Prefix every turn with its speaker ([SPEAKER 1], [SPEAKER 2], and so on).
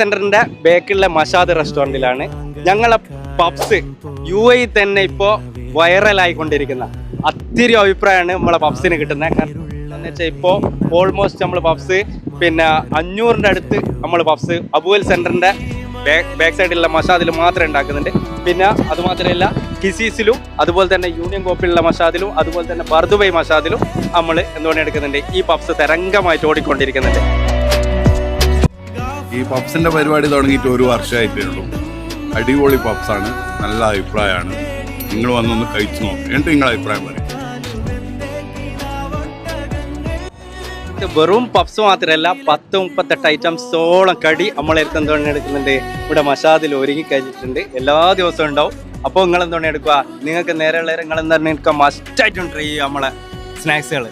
[SPEAKER 1] സെന്ററിന്റെ ബേക്കിലുള്ള മഷാദ് റെസ്റ്റോറന്റിലാണ് ഞങ്ങളെ puffs UAE തന്നെ ഇപ്പോൾ വൈറലായിക്കൊണ്ടിരിക്കുന്ന അത്തിരി അഭിപ്രായമാണ് നമ്മളെ പബ്സിന് കിട്ടുന്നത്. കാരണം എന്താണെന്ന് വെച്ചാൽ ഇപ്പോൾ ഓൾമോസ്റ്റ് നമ്മൾ പബ്സ് 500ന്റെ അടുത്ത് നമ്മൾ പബ്സ് അബുവൽ സെന്ററിന്റെ ബാക്ക് സൈഡിലുള്ള മഷാദിൽ മാത്രമേ ഉണ്ടാക്കുന്നുണ്ട്. പിന്നെ അതുമാത്രമല്ല കിസീസിലും അതുപോലെ തന്നെ യൂണിയൻ കോപ്പിലുള്ള മഷാദിലും അതുപോലെ തന്നെ ബർദുബൈ മഷാദിലും നമ്മൾ എന്തുകൊണ്ട് എടുക്കുന്നുണ്ട്. ഈ പബ്സ് തരംഗമായിട്ട് ഓടിക്കൊണ്ടിരിക്കുന്നുണ്ട്.
[SPEAKER 2] ഈ പബ്സിന്റെ പരിപാടി തുടങ്ങിയിട്ട് 1 വർഷമായിട്ടേ ഉള്ളൂ. അടിപൊളി പബ്സാണ്, നല്ല അഭിപ്രായമാണ്. നിങ്ങൾ വന്നൊന്ന് കഴിച്ചു നോക്കും, എന്നിട്ട് നിങ്ങളുടെ അഭിപ്രായം പറയും.
[SPEAKER 1] വെറും പബ്സ് മാത്രമല്ല 10-38 ഐറ്റംസോളം കടി നമ്മളെടുത്ത് എന്തുകൊണ്ട് എടുക്കുന്നുണ്ട്. ഇവിടെ മഷാദിൽ ഒരുങ്ങി കഴിഞ്ഞിട്ടുണ്ട്, എല്ലാ ദിവസവും ഉണ്ടാവും. അപ്പോൾ നിങ്ങൾ എന്തുകൊണ്ട് എടുക്കുക, നിങ്ങൾക്ക് നേരെയുള്ള നിങ്ങൾ എന്താ മസ്റ്റായിട്ടും ട്രൈ ചെയ്യുക നമ്മളെ സ്നാക്സുകൾ.